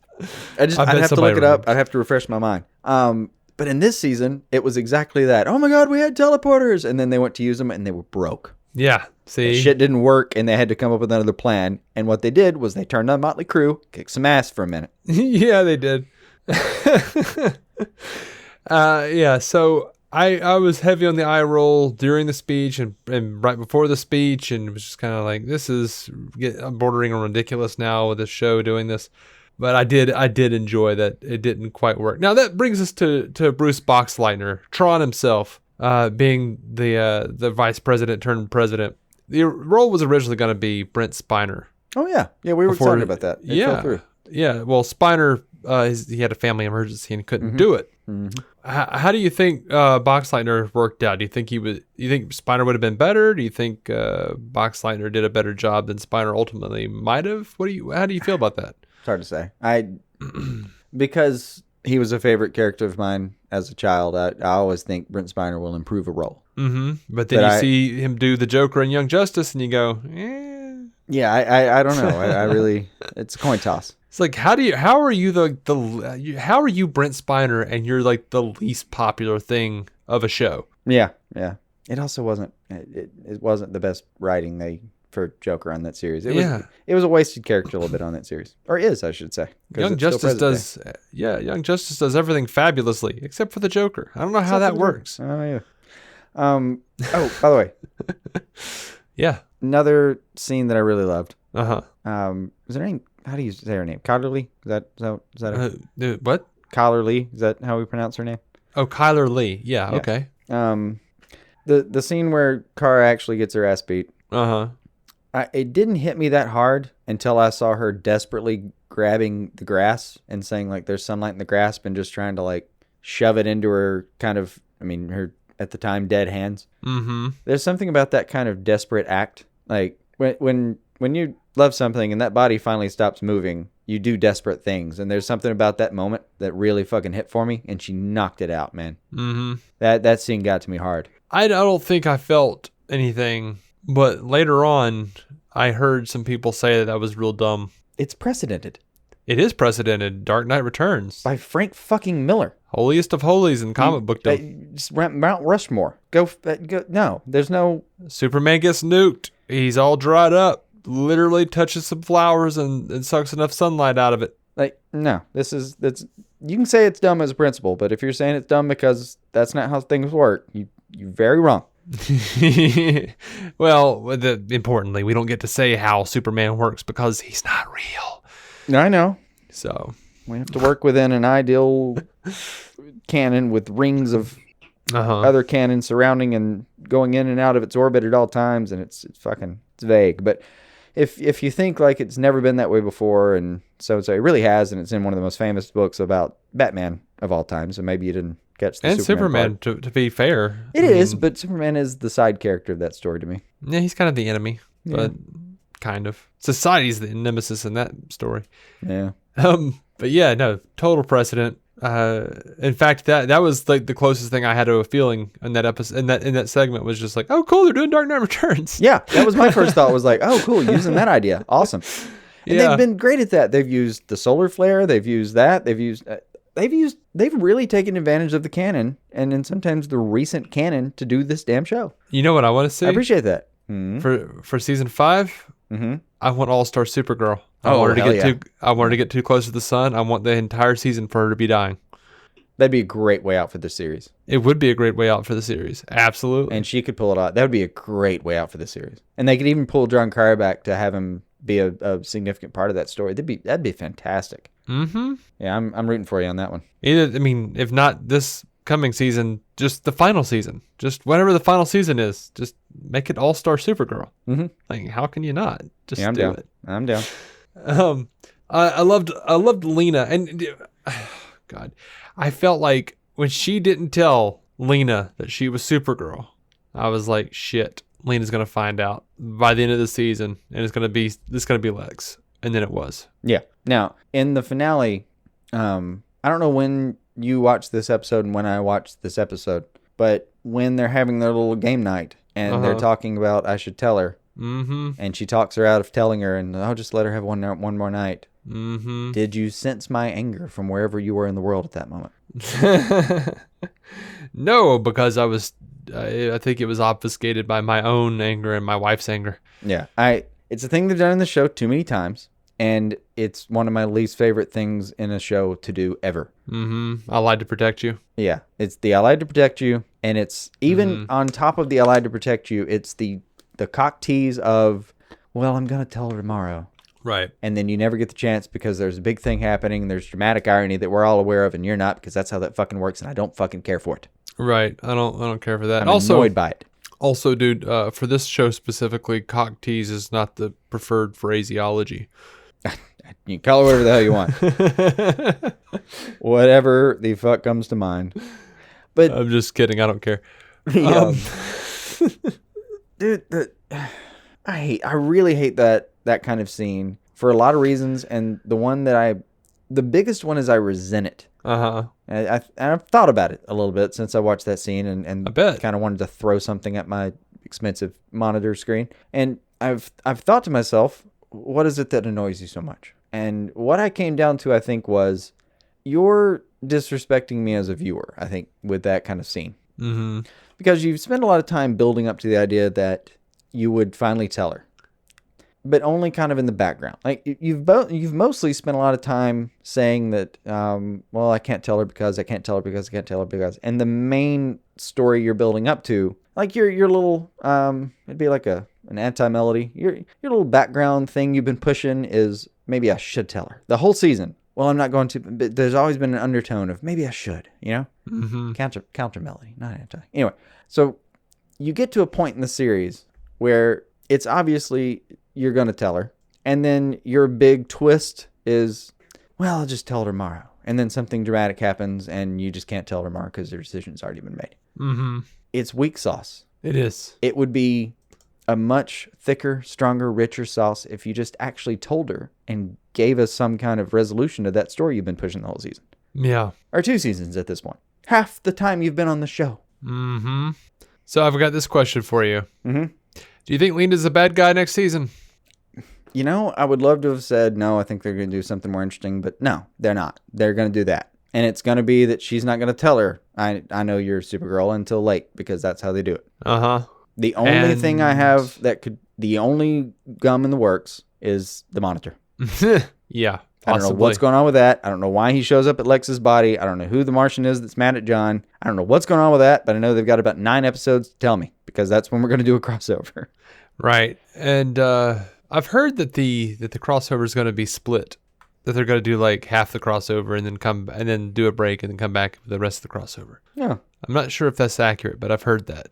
I'd have to look it up. I'd have to refresh my mind. But in this season, it was exactly that. Oh my God, we had teleporters, and then they went to use them, and they were broke. Yeah, see, shit didn't work, and they had to come up with another plan. And what they did was they turned on Motley Crue, kicked some ass for a minute. Yeah, they did. Yeah, so I was heavy on the eye roll during the speech and right before the speech, and it was just kind of like, this is bordering on ridiculous now with this show doing this. But I did enjoy that it didn't quite work. Now that brings us to Bruce Boxleitner, Tron himself, being the vice president turned president. The role was originally going to be Brent Spiner. Oh yeah, we were excited about that. It fell through. Yeah. Well, Spiner, he had a family emergency and couldn't do it. Mm-hmm. How do you think Boxleitner worked out? Do you think Spiner would have been better? Do you think Boxleitner did a better job than Spiner ultimately might have? How do you feel about that? It's hard to say. Because he was a favorite character of mine as a child. I always think Brent Spiner will improve a role. Mm-hmm. But then you see him do the Joker in Young Justice, and you go, eh. Yeah, I don't know. I really, it's a coin toss. It's like, how are you Brent Spiner, and you're like the least popular thing of a show? Yeah. It also wasn't. It wasn't the best writing for Joker on that series. It was a wasted character a little bit on that series, or is, I should say. Young Justice does everything fabulously except for the Joker. I don't know how that works. Oh yeah. By the way, yeah, another scene that I really loved. Is her name? How do you say her name? Kyler Lee? Is that what? Kyler Lee? Is that how we pronounce her name? Oh, Kyler Lee. Yeah. Okay. The scene where Kara actually gets her ass beat. It didn't hit me that hard until I saw her desperately grabbing the grass and saying like there's sunlight in the grass and just trying to like shove it into her her at the time dead hands. Mm-hmm. There's something about that kind of desperate act. Like when you love something and that body finally stops moving, you do desperate things. And there's something about that moment that really fucking hit for me, and she knocked it out, man. Mm-hmm. That scene got to me hard. I don't think I felt anything, but later on, I heard some people say that was real dumb. It's precedented. It is precedented. Dark Knight Returns. By Frank fucking Miller. Holiest of holies in comic bookdom. Just Mount Rushmore. Go. No, there's no... Superman gets nuked. He's all dried up. Literally touches some flowers and sucks enough sunlight out of it. Like, no. That's you can say it's dumb as a principle, but if you're saying it's dumb because that's not how things work, you're very wrong. Well, importantly, we don't get to say how Superman works because he's not real. I know. So we have to work within an ideal canon with rings of other cannons surrounding and going in and out of its orbit at all times, and it's vague. But if you think like it's never been that way before, and so it really has, and it's in one of the most famous books about Batman of all time, so maybe you didn't catch the Superman to be fair. It is, but Superman is the side character of that story to me. Yeah, he's kind of the enemy, but kind of. Society's the nemesis in that story. Yeah. But yeah, no, total precedent. In fact, that was like the closest thing I had to a feeling in that episode. In that segment was just like, oh, cool, they're doing Dark Knight Returns. Yeah, that was my first thought. Was like, oh, cool, using that idea, awesome. And they've been great at that. They've used the solar flare. They've used that. They've really taken advantage of the canon and then sometimes the recent canon to do this damn show. You know what I want to see? I appreciate that. For season 5. I want All-Star Supergirl. I wanted to get too close to the sun. I want the entire season for her to be dying. That'd be a great way out for the series. It would be a great way out for the series. Absolutely. And she could pull it out. That would be a great way out for the series. And they could even pull Jon Cryer back to have him be a significant part of that story. That'd be fantastic. Mm-hmm. Yeah, I'm rooting for you on that one. If not this coming season, just the final season. Just whatever the final season is, just make it All-Star Supergirl. Mm-hmm. Like, how can you not? Just do it. I'm down. I loved Lena, and God, I felt like when she didn't tell Lena that she was Supergirl, I was like, shit, Lena's gonna find out by the end of the season, and it's gonna be Lex, and then it was. Yeah. Now in the finale, I don't know when you watched this episode and when I watched this episode, but when they're having their little game night and they're talking about I should tell her. Mm-hmm. And she talks her out of telling her, and I'll just let her have one more night. Mm-hmm. Did you sense my anger from wherever you were in the world at that moment? No, because I think it was obfuscated by my own anger and my wife's anger. Yeah, it's a thing they've done in the show too many times, and it's one of my least favorite things in a show to do ever. Mm-hmm. I lied to protect you. Yeah, it's the I lied to protect you, and it's even on top of the I lied to protect you, it's the cock tease of, well, I'm going to tell her tomorrow. Right. And then you never get the chance because there's a big thing happening. There's dramatic irony that we're all aware of and you're not, because that's how that fucking works. And I don't fucking care for it. Right. I don't care for that. I'm annoyed by it. Also, dude, for this show specifically, cock tease is not the preferred phraseology. You can call it whatever the hell you want. Whatever the fuck comes to mind. But I'm just kidding. I don't care. Dude, I really hate that kind of scene for a lot of reasons, and the biggest one is I resent it. And I've thought about it a little bit since I watched that scene, and I bet. Kind of wanted to throw something at my expensive monitor screen, and I've thought to myself, what is it that annoys you so much? And what I came down to, I think, was you're disrespecting me as a viewer. I think with that kind of scene. Mm-hmm. Because you've spent a lot of time building up to the idea that you would finally tell her, but only kind of in the background. Like you've mostly spent a lot of time saying that, well, I can't tell her because I can't tell her because I can't tell her because, and the main story you're building up to, like your little, it'd be like an anti-melody. Your little background thing you've been pushing is maybe I should tell her the whole season. Well, I'm not going to, but there's always been an undertone of maybe I should, Mm-hmm. Counter melody, not anti. Anyway, so you get to a point in the series where it's obviously you're going to tell her, and then your big twist is, well, I'll just tell her tomorrow. And then something dramatic happens, and you just can't tell her tomorrow because their decision's already been made. Mm-hmm. It's weak sauce. It is. It would be a much thicker, stronger, richer sauce if you just actually told her and gave us some kind of resolution to that story you've been pushing the whole season. Yeah. Or 2 seasons at this point. Half the time you've been on the show. Mm-hmm. So I've got this question for you. Mm-hmm. Do you think Lena's a bad guy next season? I would love to have said, no, I think they're going to do something more interesting, but no, they're not. They're going to do that. And it's going to be that she's not going to tell her, I know you're Supergirl until late, because that's how they do it. Uh-huh. The only thing I have the only gum in the works is the monitor. Yeah, possibly. I don't know what's going on with that. I don't know why he shows up at Lex's body. I don't know who the Martian is that's mad at John. I don't know what's going on with that, but I know they've got about 9 episodes to tell me, because that's when we're going to do a crossover. Right. And I've heard that the crossover is going to be split. That they're going to do like half the crossover and then do a break and then come back with the rest of the crossover. Yeah. I'm not sure if that's accurate, but I've heard that.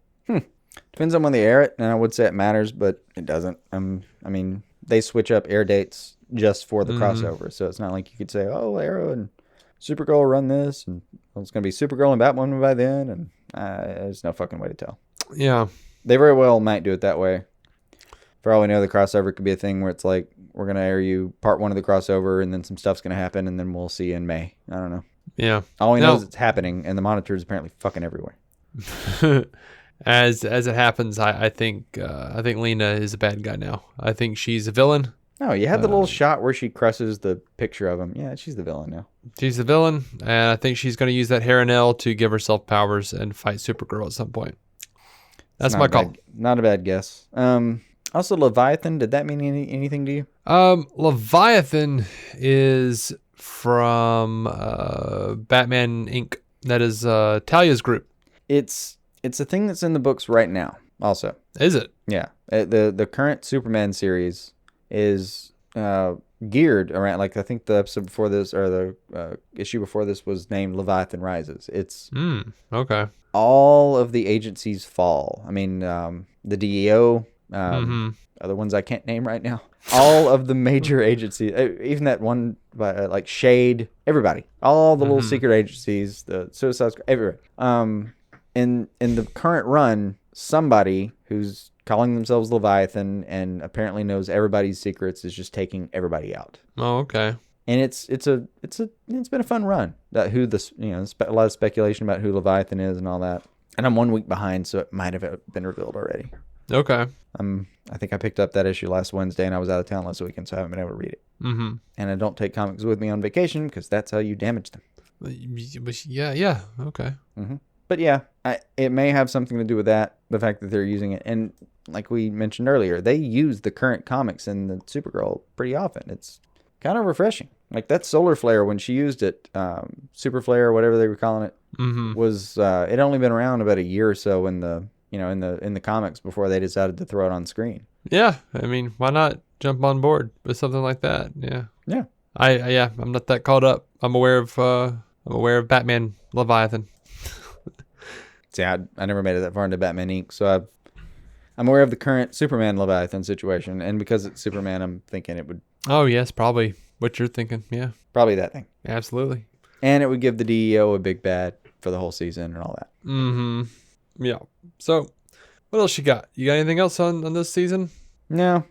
Depends on when they air it, and I would say it matters, but it doesn't. I mean, they switch up air dates just for the crossover, so it's not like you could say, oh, Arrow and Supergirl will run this, and it's going to be Supergirl and Batwoman by then, and there's no fucking way to tell. Yeah. They very well might do it that way. For all we know, the crossover could be a thing where it's like, we're going to air you part 1 of the crossover, and then some stuff's going to happen, and then we'll see you in May. I don't know. Yeah. All he No. knows it's happening, and the monitor is apparently fucking everywhere. As it happens, I think Lena is a bad guy now. I think she's a villain. No, you had the little shot where she crushes the picture of him. Yeah, she's the villain now. She's the villain, and I think she's going to use that Haranel to give herself powers and fight Supergirl at some point. That's Not my a call. not a bad guess. Also, Leviathan, did that mean anything to you? Leviathan is from Batman Inc. That is Talia's group. It's a thing that's in the books right now. Also, Is it? yeah, the current Superman series is geared around, like, I think the episode before this, or the issue before this, was named Leviathan Rises. It's Okay. all of the agencies fall. I mean, the DEO, other ones I can't name right now. All of the major agencies, even that one by like Shade, everybody, all the little secret agencies, the Suicide Squad, everywhere. In the current run, somebody who's calling themselves Leviathan and apparently knows everybody's secrets is just taking everybody out. Oh, okay. And it's been a fun run. That who this, a lot of speculation about who Leviathan is and all that. And I'm 1 week behind, so it might have been revealed already. Okay. I think I picked up that issue last Wednesday, and I was out of town last weekend, so I haven't been able to read it. Mm-hmm. And I don't take comics with me on vacation because that's how you damage them. Yeah. Okay. But yeah, it may have something to do with that, the fact that they're using it. And like we mentioned earlier, they use the current comics in the Supergirl pretty often. It's kind of refreshing. Like that solar flare, when she used it, super flare, whatever they were calling it, was it only been around about a year or so in the in the comics before they decided to throw it on screen. Yeah. I mean, why not jump on board with something like that? Yeah. Yeah. I'm not that caught up. I'm aware of Batman Leviathan. See, I never made it that far into Batman Inc., so I'm aware of the current Superman Leviathan situation, and because it's Superman, I'm thinking it would Oh yes, probably what you're thinking. Yeah. probably that thing. Absolutely. And it would give the DEO a big bad for the whole season and all that. Yeah. So, what else you got? You got anything else on this season? No.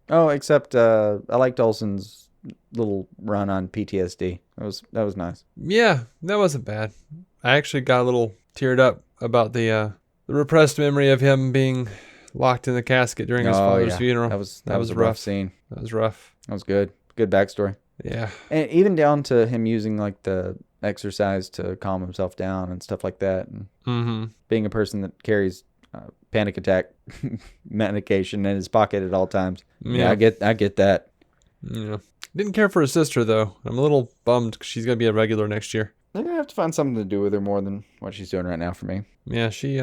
Oh, except I liked Olsen's little run on PTSD. That was nice. Yeah, that wasn't bad. I actually got a little teared up about the repressed memory of him being locked in the casket during his father's funeral. That was a rough scene. That was rough. That was good. Good backstory. Yeah. And even down to him using like the exercise to calm himself down and stuff like that. And being a person that carries panic attack medication in his pocket at all times. Yeah, I get that. Yeah. Didn't care for his sister though. I'm a little bummed because she's gonna be a regular next year. They're gonna have to find something to do with her more than what she's doing right now for me. Yeah, she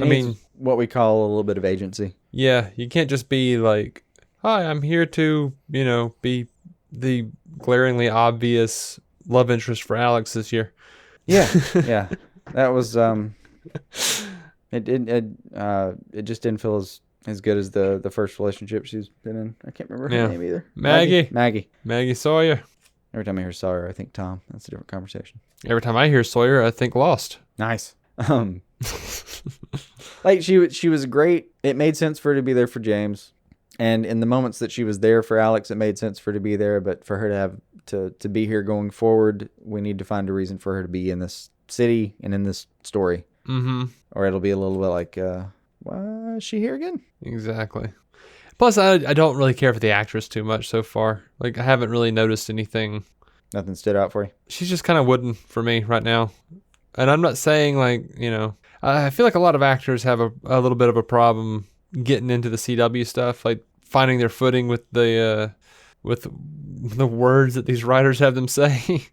needs what we call a little bit of agency. Yeah, you can't just be like, hi, I'm here to, be the glaringly obvious love interest for Alex this year. Yeah, yeah. That was it just didn't feel as good as the first relationship she's been in. I can't remember her name either. Maggie Sawyer. Every time I hear Sawyer, I think Tom. That's a different conversation. Every time I hear Sawyer, I think Lost. Nice. Like she was great. It made sense for her to be there for James, and in the moments that she was there for Alex, it made sense for her to be there. But for her to have to be here going forward, we need to find a reason for her to be in this city and in this story. Or it'll be a little bit like, why is she here again? Exactly. Plus, I don't really care for the actress too much so far. Like, I haven't really noticed anything. Nothing stood out for you? She's just kind of wooden for me right now. And I'm not saying, like, I feel like a lot of actors have a little bit of a problem getting into the CW stuff, like finding their footing with the words that these writers have them say.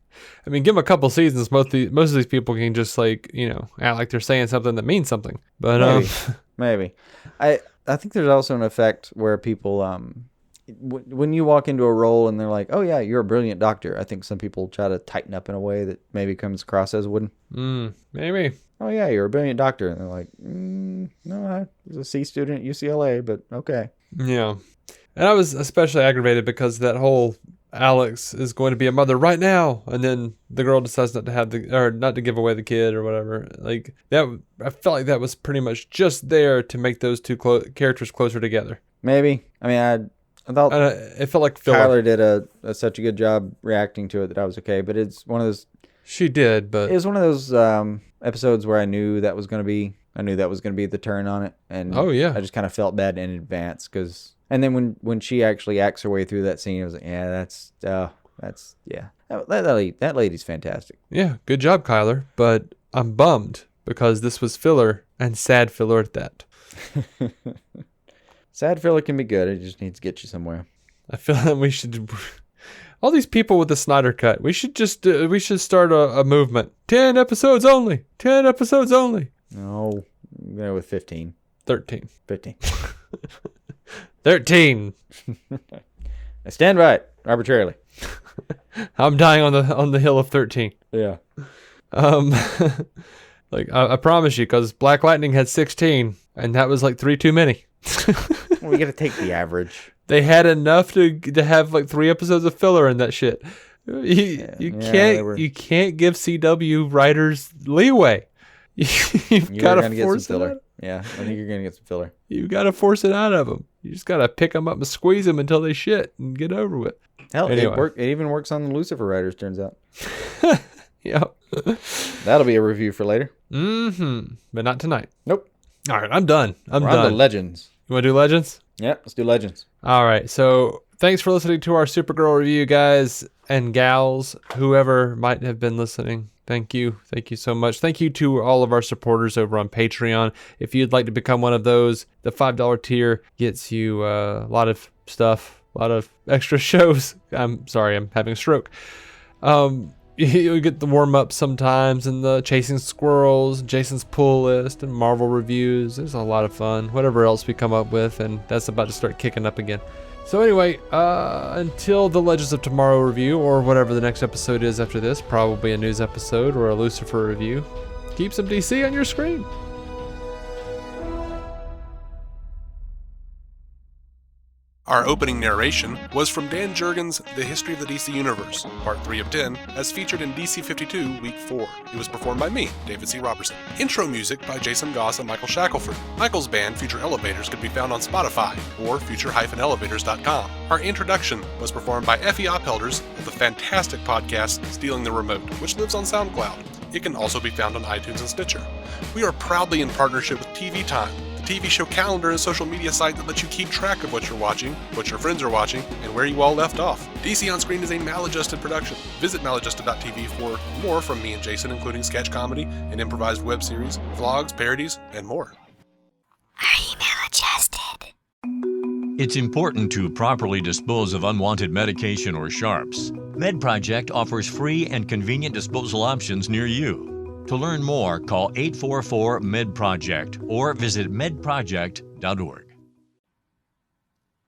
I mean, give them a couple seasons, most of these people can just, like, act like they're saying something that means something. But maybe. I think there's also an effect where people, when you walk into a role and they're like, oh yeah, you're a brilliant doctor, I think some people try to tighten up in a way that maybe comes across as wooden. Maybe. Oh yeah, you're a brilliant doctor. And they're like, no, I was a C student at UCLA, but okay. Yeah. And I was especially aggravated because that whole Alex is going to be a mother right now, and then the girl decides not to give away the kid or whatever. Like that, I felt like that was pretty much just there to make those two characters closer together. Maybe. I mean, I thought it felt like filler. Tyler did such a good job reacting to it that I was okay. But it's one of those. She did, but It was one of those episodes where I knew that was going to be the turn on it, and Oh, yeah. I just kind of felt bad in advance and then when she actually acts her way through that scene, I was like, yeah, that lady's fantastic. yeah, good job, Kyler. But I'm bummed because this was filler and sad filler at that. Sad filler can be good. It just needs to get you somewhere. I feel that we should. All these people with the Snyder Cut. We should just we should start a movement. 10 episodes only. 10 episodes only. No, I'm going with 15. 13. 15. 13. I stand by it arbitrarily. I'm dying on the hill of 13. Yeah. Like I promise you, because Black Lightning had 16, and that was like 3 too many. We got to take the average. They had enough to have like 3 episodes of filler in that shit. You can't give CW writers leeway. You've got to force some filler. it. Yeah, I think you're gonna get some filler. You got to force it out of them. You just got to pick them up and squeeze them until they shit and get over with. Hell, Anyway. it even works on the Lucifer writers. Turns out. Yep. That'll be a review for later. But not tonight. Nope. All right, I'm done. I'm We're on done. to Legends. You want to do Legends? Yeah, let's do Legends. All right. So thanks for listening to our Supergirl review, guys and gals, whoever might have been listening. Thank you. Thank you so much. Thank you to all of our supporters over on Patreon. If you'd like to become one of those, the $5 tier gets you a lot of stuff, a lot of extra shows. I'm sorry, I'm having a stroke. You get the warm-up sometimes and the Chasing Squirrels, Jason's Pull List, and Marvel reviews. There's a lot of fun. Whatever else we come up with, and that's about to start kicking up again. So anyway, until the Legends of Tomorrow review, or whatever the next episode is after this, probably a news episode or a Lucifer review, keep some DC on your screen. Our opening narration was from Dan Jurgens' The History of the DC Universe, Part 3 of 10, as featured in DC 52, Week 4. It was performed by me, David C. Robertson. Intro music by Jason Goss and Michael Shackelford. Michael's band, Future Elevators, could be found on Spotify or future-elevators.com. Our introduction was performed by Effie Oppelders of the fantastic podcast Stealing the Remote, which lives on SoundCloud. It can also be found on iTunes and Stitcher. We are proudly in partnership with TV Time, TV show calendar and social media site that lets you keep track of what you're watching, what your friends are watching, and where you all left off. DC On Screen is a maladjusted production. Visit maladjusted.tv for more from me and Jason, including sketch comedy, an improvised web series, vlogs, parodies, and more. Are you maladjusted? It's important to properly dispose of unwanted medication or sharps. MedProject offers free and convenient disposal options near you. To learn more, call 844-MED-PROJECT or visit medproject.org.